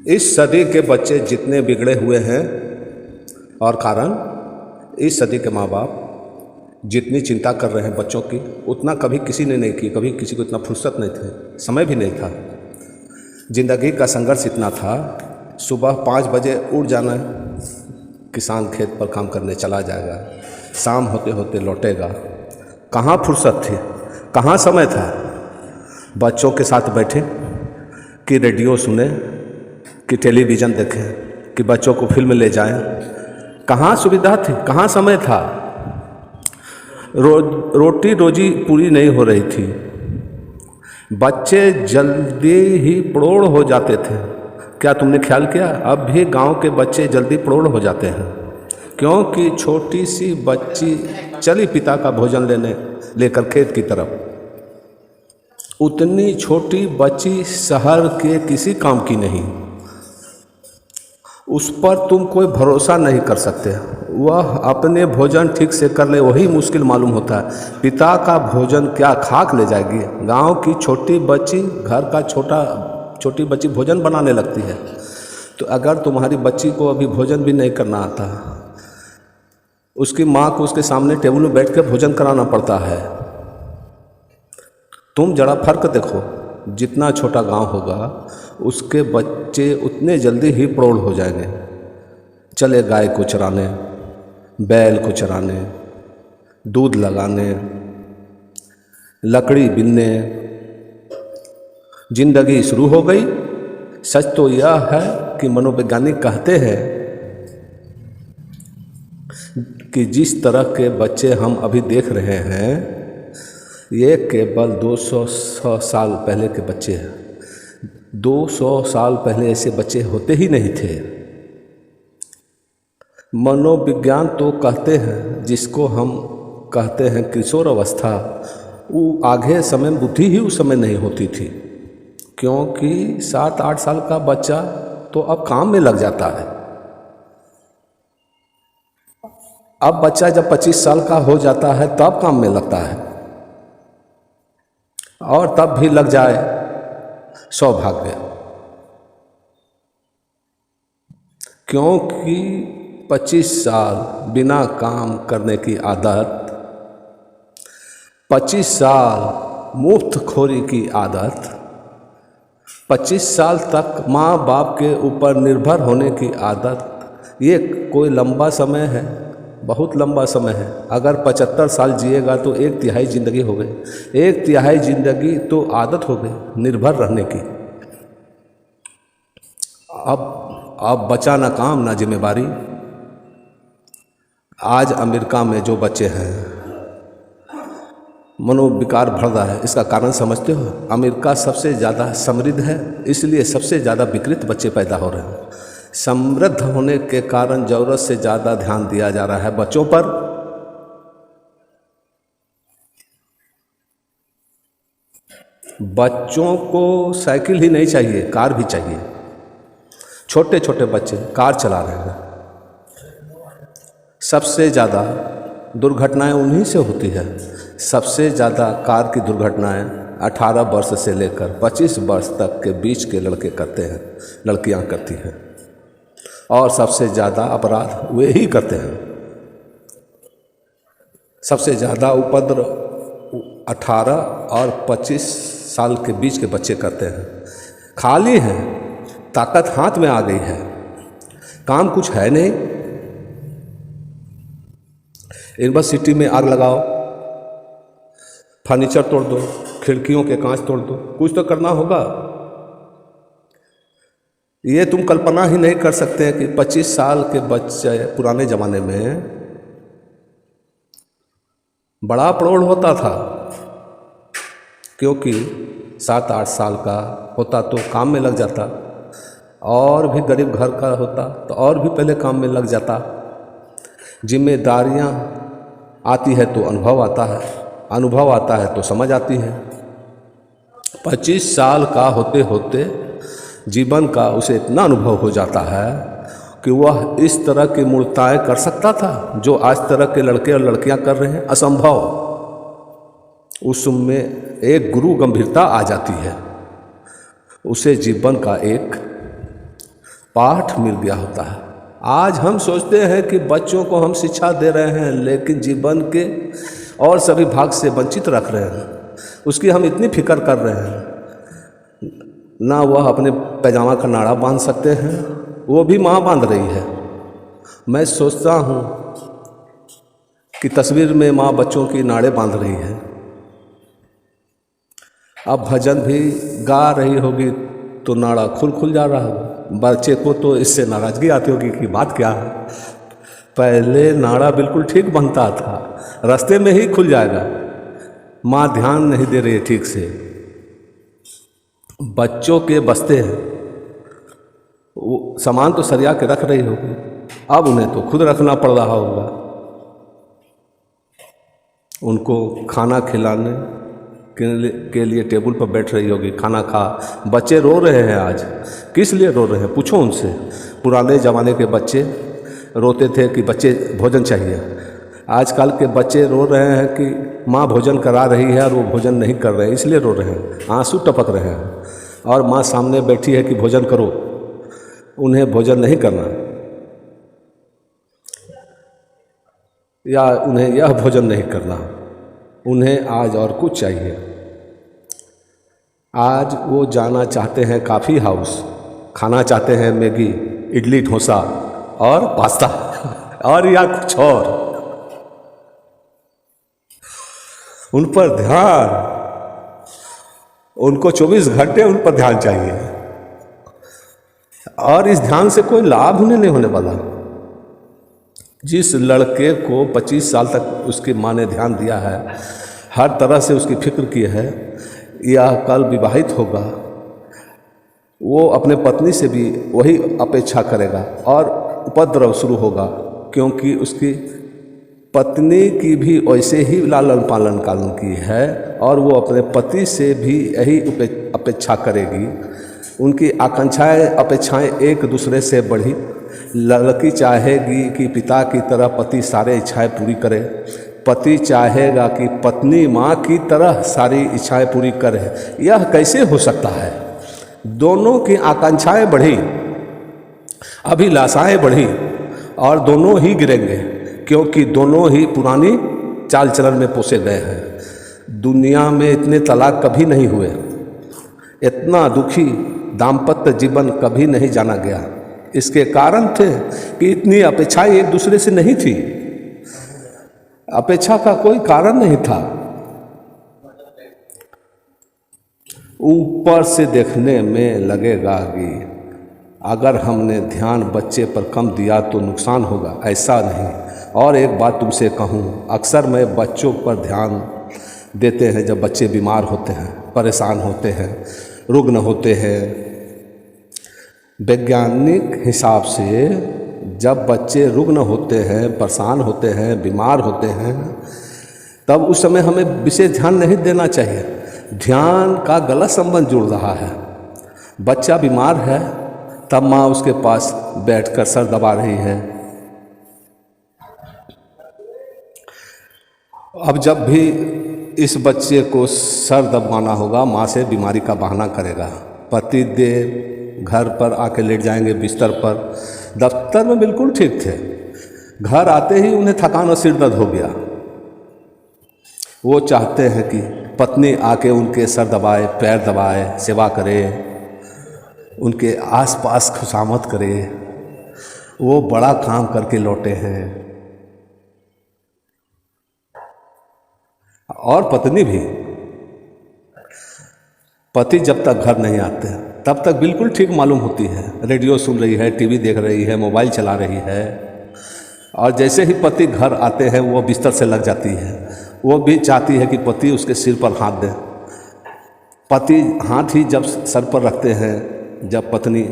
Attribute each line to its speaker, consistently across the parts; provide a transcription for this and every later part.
Speaker 1: इस सदी के बच्चे जितने बिगड़े हुए हैं और कारण इस सदी के माँ बाप जितनी चिंता कर रहे हैं बच्चों की उतना कभी किसी ने नहीं की। कभी किसी को इतना फुर्सत नहीं थे, समय भी नहीं था। ज़िंदगी का संघर्ष इतना था, सुबह 5 बजे उठ जाना, किसान खेत पर काम करने चला जाएगा, शाम होते होते लौटेगा। कहाँ फुर्सत थी, कहाँ समय था बच्चों के साथ बैठे कि रेडियो सुने, कि टेलीविज़न देखें, कि बच्चों को फिल्म ले जाएं। कहाँ सुविधा थी, कहाँ समय था। रोटी रोजी पूरी नहीं हो रही थी, बच्चे जल्दी ही प्रौढ़ हो जाते थे। क्या तुमने ख्याल किया, अब भी गांव के बच्चे जल्दी प्रौढ़ हो जाते हैं क्योंकि छोटी सी बच्ची चली पिता का भोजन लेकर खेत की तरफ। उतनी छोटी बच्ची शहर के किसी काम की नहीं, उस पर तुम कोई भरोसा नहीं कर सकते। वह अपने भोजन ठीक से कर ले वही मुश्किल मालूम होता है। पिता का भोजन क्या खाक ले जाएगी। गांव की छोटी बच्ची, घर का छोटी बच्ची भोजन बनाने लगती है। तो अगर तुम्हारी बच्ची को अभी भोजन भी नहीं करना आता, उसकी माँ को उसके सामने टेबल में बैठ कर भोजन कराना पड़ता है। तुम जरा फर्क देखो, जितना छोटा गांव होगा उसके बच्चे उतने जल्दी ही प्रौढ़ हो जाएंगे। चले गाय को चराने, बैल को चराने, दूध लगाने, लकड़ी बिनने, जिंदगी शुरू हो गई। सच तो यह है कि मनोवैज्ञानिक कहते हैं कि जिस तरह के बच्चे हम अभी देख रहे हैं ये केवल 200 साल पहले के बच्चे हैं। 200 साल पहले ऐसे बच्चे होते ही नहीं थे। मनोविज्ञान तो कहते हैं, जिसको हम कहते हैं किशोर अवस्था, वो आगे समय बुद्धि ही उस समय नहीं होती थी क्योंकि 7-8 साल का बच्चा तो अब काम में लग जाता है। अब बच्चा जब 25 साल का हो जाता है तब काम में लगता है, और तब भी लग जाए सौभाग्य, क्योंकि 25 साल बिना काम करने की आदत, 25 साल मुफ्तखोरी की आदत, 25 साल तक माँ बाप के ऊपर निर्भर होने की आदत, ये कोई लंबा समय है, बहुत लंबा समय है। अगर 75 साल जिएगा तो 1/3 जिंदगी हो गई। 1/3 जिंदगी तो आदत हो गई निर्भर रहने की। अब बचा ना काम ना जिम्मेवारी। आज अमेरिका में जो बच्चे हैं मनोविकार बढ़ रहा है, इसका कारण समझते हो? अमेरिका सबसे ज़्यादा समृद्ध है, इसलिए सबसे ज़्यादा विकृत बच्चे पैदा हो रहे हैं। समृद्ध होने के कारण ज़रूरत से ज़्यादा ध्यान दिया जा रहा है बच्चों पर। बच्चों को साइकिल ही नहीं चाहिए, कार भी चाहिए। छोटे छोटे बच्चे कार चला रहे हैं। सबसे ज़्यादा दुर्घटनाएं उन्हीं से होती है। सबसे ज़्यादा कार की दुर्घटनाएं 18 वर्ष से लेकर 25 वर्ष तक के बीच के लड़के करते हैं, लड़कियां करती हैं, और सबसे ज़्यादा अपराध वे ही करते हैं। सबसे ज़्यादा उपद्रव 18 और 25 साल के बीच के बच्चे करते हैं। खाली हैं, ताकत हाथ में आ गई है, काम कुछ है नहीं। यूनिवर्सिटी में आग लगाओ, फर्नीचर तोड़ दो, खिड़कियों के कांच तोड़ दो, कुछ तो करना होगा। ये तुम कल्पना ही नहीं कर सकते हैं कि 25 साल के बच्चे पुराने ज़माने में बड़ा प्रौढ़ होता था, क्योंकि 7-8 साल का होता तो काम में लग जाता, और भी गरीब घर का होता तो और भी पहले काम में लग जाता। जिम्मेदारियां आती है तो अनुभव आता है, अनुभव आता है तो समझ आती है। 25 साल का होते होते जीवन का उसे इतना अनुभव हो जाता है कि वह इस तरह की मूर्ताएं कर सकता था जो आज तरह के लड़के और लड़कियां कर रहे हैं, असंभव। उसमें एक गुरु गंभीरता आ जाती है, उसे जीवन का एक पाठ मिल गया होता है। आज हम सोचते हैं कि बच्चों को हम शिक्षा दे रहे हैं, लेकिन जीवन के और सभी भाग से वंचित रख रहे हैं। उसकी हम इतनी फिक्र कर रहे हैं, ना वह अपने पैजामा का नाड़ा बांध सकते हैं, वो भी माँ बांध रही है। मैं सोचता हूँ कि तस्वीर में माँ बच्चों की नाड़े बांध रही है। अब भजन भी गा रही होगी तो नाड़ा खुल जा रहा होगा। बच्चे को तो इससे नाराज़गी आती होगी कि बात क्या है, पहले नाड़ा बिल्कुल ठीक बनता था, रास्ते में ही खुल जाएगा। माँ ध्यान नहीं दे रही है ठीक से। बच्चों के बस्ते हैं, वो सामान तो सरिया के रख रही होगी, अब उन्हें तो खुद रखना पड़ रहा होगा। उनको खाना खिलाने के लिए टेबल पर बैठ रही होगी, खाना खा। बच्चे रो रहे हैं आज, किस लिए रो रहे हैं पूछो उनसे। पुराने ज़माने के बच्चे रोते थे कि बच्चे भोजन चाहिए, आजकल के बच्चे रो रहे हैं कि माँ भोजन करा रही है और वो भोजन नहीं कर रहे हैं, इसलिए रो रहे हैं, आंसू टपक रहे हैं। और माँ सामने बैठी है कि भोजन करो, उन्हें भोजन नहीं करना, या उन्हें यह भोजन नहीं करना, उन्हें आज और कुछ चाहिए। आज वो जाना चाहते हैं कॉफ़ी हाउस, खाना चाहते हैं मैगी, इडली, डोसा और पास्ता और या कुछ और। उन पर ध्यान, उनको 24 घंटे उन पर ध्यान चाहिए, और इस ध्यान से कोई लाभ उन्हें नहीं होने वाला। जिस लड़के को 25 साल तक उसकी माँ ने ध्यान दिया है, हर तरह से उसकी फिक्र की है, यह कल विवाहित होगा, वो अपने पत्नी से भी वही अपेक्षा करेगा और उपद्रव शुरू होगा, क्योंकि उसकी पत्नी की भी वैसे ही लालन पालन की है और वो अपने पति से भी यही अपेक्षा करेगी। उनकी आकांक्षाएं अपेक्षाएं एक दूसरे से बढ़ी। लड़की चाहेगी कि पिता की तरह पति सारे इच्छाएं पूरी करे, पति चाहेगा कि पत्नी माँ की तरह सारी इच्छाएं पूरी करे। यह कैसे हो सकता है? दोनों की आकांक्षाएं बढ़ी, अभिलाषाएं बढ़ी और दोनों ही गिरेंगे, क्योंकि दोनों ही पुरानी चाल चलन में पोसे गए हैं। दुनिया में इतने तलाक कभी नहीं हुए, इतना दुखी दाम्पत्य जीवन कभी नहीं जाना गया। इसके कारण थे कि इतनी अपेक्षाएं एक दूसरे से नहीं थी, अपेक्षा का कोई कारण नहीं था। ऊपर से देखने में लगेगा कि अगर हमने ध्यान बच्चे पर कम दिया तो नुकसान होगा, ऐसा नहीं। और एक बात तुमसे कहूँ, अक्सर मैं बच्चों पर ध्यान देते हैं जब बच्चे बीमार होते हैं, परेशान होते हैं, रुग्ण होते हैं। वैज्ञानिक हिसाब से जब बच्चे रुग्ण होते हैं, परेशान होते हैं, बीमार होते हैं, तब उस समय हमें विशेष ध्यान नहीं देना चाहिए। ध्यान का गलत संबंध जुड़ रहा है। बच्चा बीमार है तब माँ उसके पास बैठकर सर दबा रही है। अब जब भी इस बच्चे को सर दबाना होगा, माँ से बीमारी का बहाना करेगा। पति देव घर पर आके लेट जाएंगे बिस्तर पर। दफ्तर में बिल्कुल ठीक थे, घर आते ही उन्हें थकान और सिर दर्द हो गया। वो चाहते हैं कि पत्नी आके उनके सर दबाए, पैर दबाए, सेवा करे, उनके आसपास खुशामद करे। वो बड़ा काम करके लौटे हैं। और पत्नी भी, पति जब तक घर नहीं आते तब तक बिल्कुल ठीक मालूम होती है, रेडियो सुन रही है, टीवी देख रही है, मोबाइल चला रही है। और जैसे ही पति घर आते हैं वो बिस्तर से लग जाती है। वो भी चाहती है कि पति उसके सिर पर हाथ दे। पति हाथ ही जब सर पर रखते हैं जब पत्नी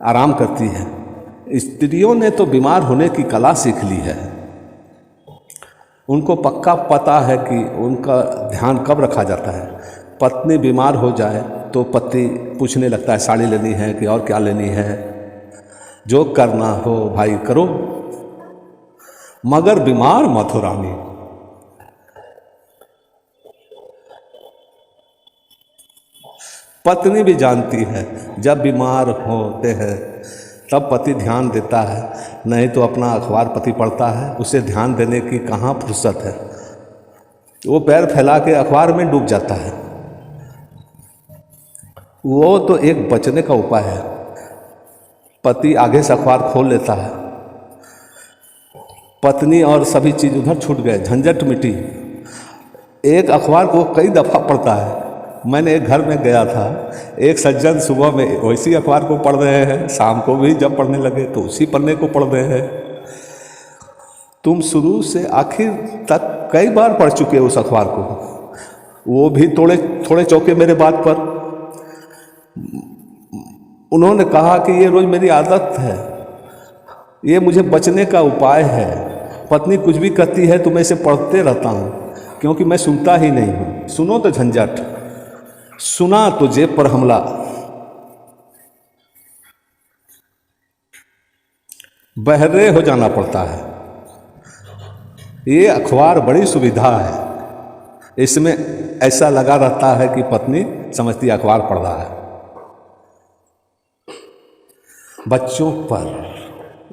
Speaker 1: आराम करती है। स्त्रियों ने तो बीमार होने की कला सीख ली है। उनको पक्का पता है कि उनका ध्यान कब रखा जाता है। पत्नी बीमार हो जाए तो पति पूछने लगता है साड़ी लेनी है कि और क्या लेनी है, जो करना हो भाई करो, मगर बीमार मत हो रानी। पत्नी भी जानती है जब बीमार होते हैं तब पति ध्यान देता है, नहीं तो अपना अखबार पति पढ़ता है, उसे ध्यान देने की कहाँ फुर्सत है। वो पैर फैला के अखबार में डूब जाता है। वो तो एक बचने का उपाय है। पति आगे से अखबार खोल लेता है, पत्नी और सभी चीज़ उधर छूट गए, झंझट मिटी। एक अखबार को कई दफ़ा पढ़ता है। मैंने एक घर में गया था, एक सज्जन सुबह में वैसी अखबार को पढ़ रहे हैं, शाम को भी जब पढ़ने लगे तो उसी पन्ने को पढ़ रहे हैं। तुम शुरू से आखिर तक कई बार पढ़ चुके उस अखबार को। वो भी थोड़े चौके मेरे बात पर। उन्होंने कहा कि ये रोज़ मेरी आदत है, ये मुझे बचने का उपाय है। पत्नी कुछ भी कहती है तो मैं इसे पढ़ते रहता हूँ, क्योंकि मैं सुनता ही नहीं हूँ। सुनो तो झंझट, सुना तो जेब पर हमला। बहरे हो जाना पड़ता है। ये अखबार बड़ी सुविधा है। इसमें ऐसा लगा रहता है कि पत्नी समझती अखबार पढ़ रहा है। बच्चों पर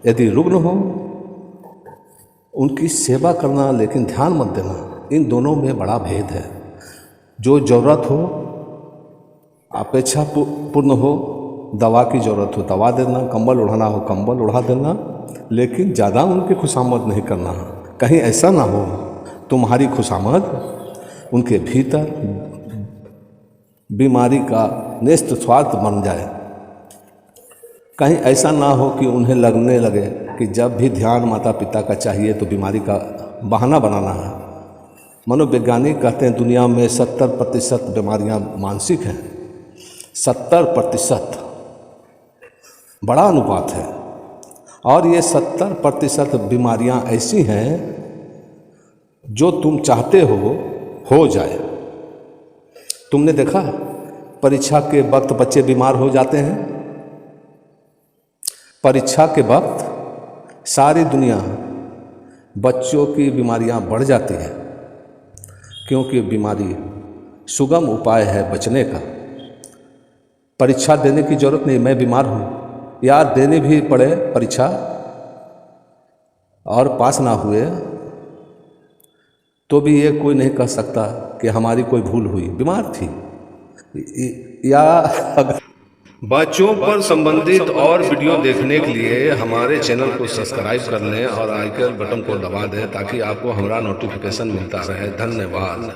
Speaker 1: यदि रुग्ण हो, उनकी सेवा करना, लेकिन ध्यान मत देना। इन दोनों में बड़ा भेद है। जो ज़रूरत हो, अपेक्षा पूर्ण हो, दवा की ज़रूरत हो दवा देना, कंबल उड़ाना हो कंबल उड़ा देना, लेकिन ज़्यादा उनकी खुशामद नहीं करना। कहीं ऐसा ना हो तुम्हारी खुशामद उनके भीतर बीमारी का नेस्त स्वार्थ बन जाए। कहीं ऐसा ना हो कि उन्हें लगने लगे कि जब भी ध्यान माता पिता का चाहिए तो बीमारी का बहाना बनाना है। मनोवैज्ञानिक कहते हैं दुनिया में 70% बीमारियां मानसिक हैं। 70% बड़ा अनुपात है। और ये 70% बीमारियां ऐसी हैं जो तुम चाहते हो जाए। तुमने देखा परीक्षा के वक्त बच्चे बीमार हो जाते हैं। परीक्षा के वक्त सारी दुनिया बच्चों की बीमारियां बढ़ जाती है, क्योंकि बीमारी सुगम उपाय है बचने का। परीक्षा देने की ज़रूरत नहीं, मैं बीमार हूँ, या देने भी पड़े परीक्षा और पास ना हुए तो भी ये कोई नहीं कह सकता कि हमारी कोई भूल हुई, बीमार थी। या अगर बच्चों पर संबंधित और वीडियो देखने के लिए हमारे चैनल को सब्सक्राइब कर लें और आइकन बटन को दबा दें ताकि आपको हमारा नोटिफिकेशन मिलता रहे। धन्यवाद।